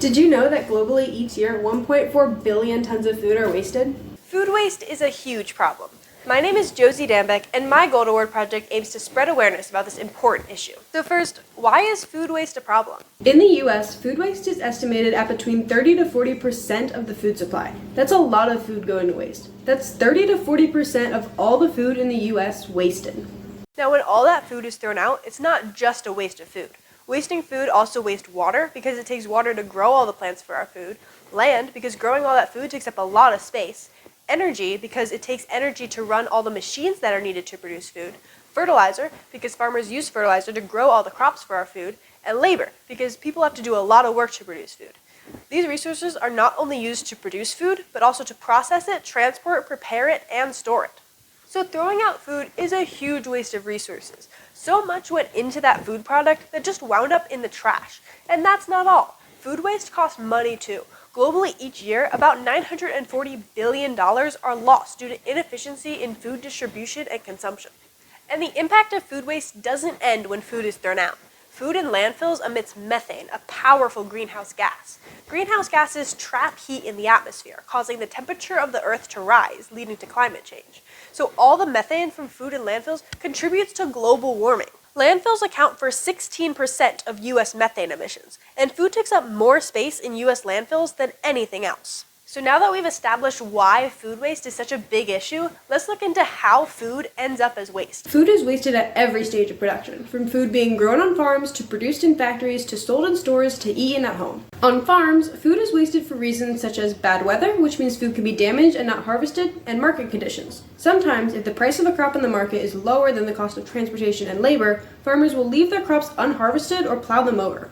Did you know that globally each year 1.4 billion tons of food are wasted? Food waste is a huge problem. My name is Josie Dambeck, and my Gold Award project aims to spread awareness about this important issue. So first, why is food waste a problem? In the US, food waste is estimated at between 30 to 40% of the food supply. That's a lot of food going to waste. That's 30 to 40% of all the food in the US wasted. Now, when all that food is thrown out, it's not just a waste of food. Wasting food also wastes water because it takes water to grow all the plants for our food, land because growing all that food takes up a lot of space, energy because it takes energy to run all the machines that are needed to produce food, fertilizer because farmers use fertilizer to grow all the crops for our food, and labor because people have to do a lot of work to produce food. These resources are not only used to produce food, but also to process it, transport, prepare it, and store it. So throwing out food is a huge waste of resources. So much went into that food product that just wound up in the trash. And that's not all. Food waste costs money too. Globally each year, about $940 billion are lost due to inefficiency in food distribution and consumption. And the impact of food waste doesn't end when food is thrown out. Food in landfills emits methane, a powerful greenhouse gas. Greenhouse gases trap heat in the atmosphere, causing the temperature of the Earth to rise, leading to climate change. So all the methane from food in landfills contributes to global warming. Landfills account for 16% of U.S. methane emissions, and food takes up more space in U.S. landfills than anything else. So now that we've established why food waste is such a big issue, let's look into how food ends up as waste. Food is wasted at every stage of production, from food being grown on farms to produced in factories to sold in stores to eaten at home. On farms, food is wasted for reasons such as bad weather, which means food can be damaged and not harvested, and market conditions. Sometimes, if the price of a crop in the market is lower than the cost of transportation and labor, farmers will leave their crops unharvested or plow them over.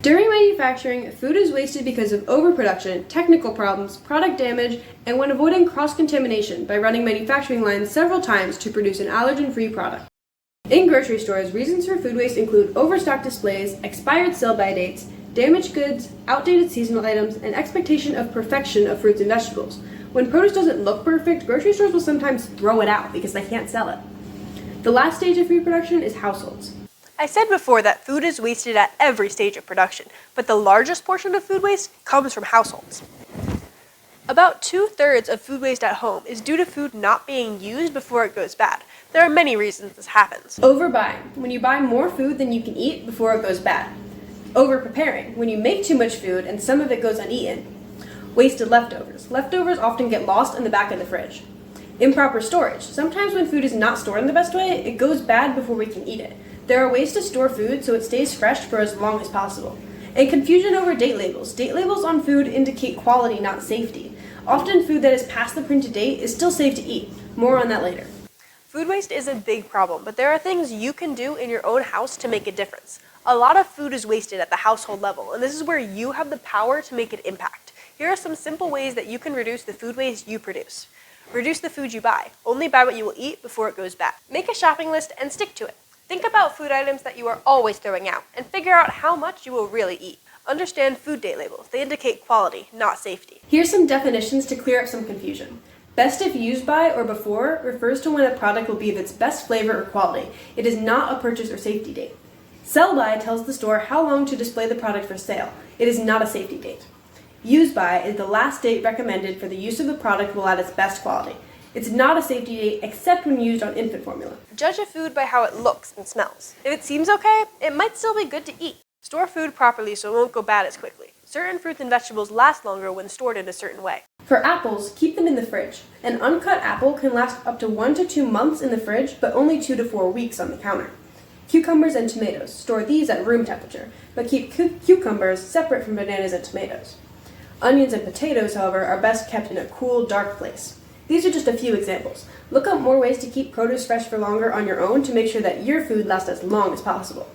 During manufacturing, food is wasted because of overproduction, technical problems, product damage, and when avoiding cross-contamination by running manufacturing lines several times to produce an allergen-free product. In grocery stores, reasons for food waste include overstocked displays, expired sell-by dates, damaged goods, outdated seasonal items, and expectation of perfection of fruits and vegetables. When produce doesn't look perfect, grocery stores will sometimes throw it out because they can't sell it. The last stage of food production is households. I said before that food is wasted at every stage of production, but the largest portion of food waste comes from households. About 2/3 of food waste at home is due to food not being used before it goes bad. There are many reasons this happens. Overbuying, when you buy more food than you can eat before it goes bad. Over-preparing, when you make too much food and some of it goes uneaten. Wasted leftovers. Leftovers often get lost in the back of the fridge. Improper storage. Sometimes when food is not stored in the best way, it goes bad before we can eat it. There are ways to store food so it stays fresh for as long as possible. And confusion over date labels. Date labels on food indicate quality, not safety. Often food that is past the printed date is still safe to eat. More on that later. Food waste is a big problem, but there are things you can do in your own house to make a difference. A lot of food is wasted at the household level, and this is where you have the power to make an impact. Here are some simple ways that you can reduce the food waste you produce. Reduce the food you buy. Only buy what you will eat before it goes bad. Make a shopping list and stick to it. Think about food items that you are always throwing out and figure out how much you will really eat. Understand food date labels. They indicate quality, not safety. Here's some definitions to clear up some confusion. Best if used by or before refers to when a product will be of its best flavor or quality. It is not a purchase or safety date. Sell by tells the store how long to display the product for sale. It is not a safety date. Use by is the last date recommended for the use of the product while at its best quality. It's not a safety date except when used on infant formula. Judge a food by how it looks and smells. If it seems okay, it might still be good to eat. Store food properly so it won't go bad as quickly. Certain fruits and vegetables last longer when stored in a certain way. For apples, keep them in the fridge. An uncut apple can last up to 1 to 2 months in the fridge, but only 2 to 4 weeks on the counter. Cucumbers and tomatoes. Store these at room temperature, but keep cucumbers separate from bananas and tomatoes. Onions and potatoes, however, are best kept in a cool, dark place. These are just a few examples. Look up more ways to keep produce fresh for longer on your own to make sure that your food lasts as long as possible.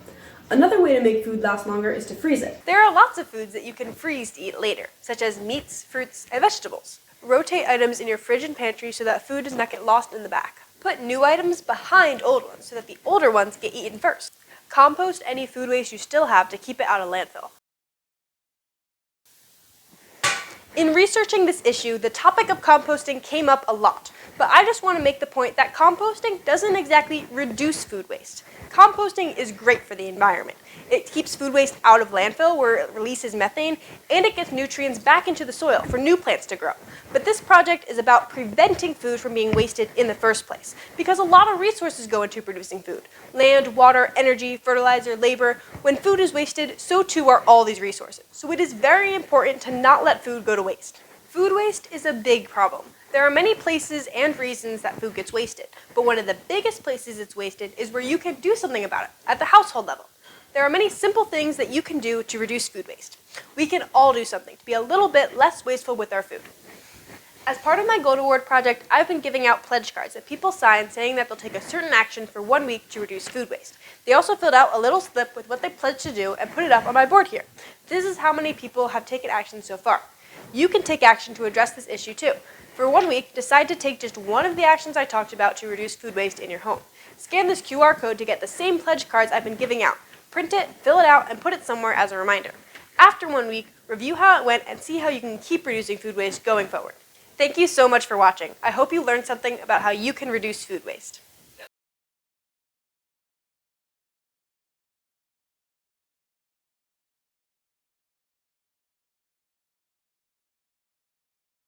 Another way to make food last longer is to freeze it. There are lots of foods that you can freeze to eat later, such as meats, fruits, and vegetables. Rotate items in your fridge and pantry so that food does not get lost in the back. Put new items behind old ones so that the older ones get eaten first. Compost any food waste you still have to keep it out of landfill. In researching this issue, the topic of composting came up a lot, but I just want to make the point that composting doesn't exactly reduce food waste. Composting is great for the environment. It keeps food waste out of landfill where it releases methane, and it gets nutrients back into the soil for new plants to grow. But this project is about preventing food from being wasted in the first place, because a lot of resources go into producing food. Land, water, energy, fertilizer, labor. When food is wasted, so too are all these resources. So it is very important to not let food go to waste. Food waste is a big problem. There are many places and reasons that food gets wasted, but one of the biggest places it's wasted is where you can do something about it, at the household level. There are many simple things that you can do to reduce food waste. We can all do something to be a little bit less wasteful with our food. As part of my Gold Award project, I've been giving out pledge cards that people sign saying that they'll take a certain action for 1 week to reduce food waste. They also filled out a little slip with what they pledged to do and put it up on my board here. This is how many people have taken action so far. You can take action to address this issue too. For 1 week, decide to take just one of the actions I talked about to reduce food waste in your home. Scan this QR code to get the same pledge cards I've been giving out. Print it, fill it out, and put it somewhere as a reminder. After 1 week, review how it went and see how you can keep reducing food waste going forward. Thank you so much for watching. I hope you learned something about how you can reduce food waste.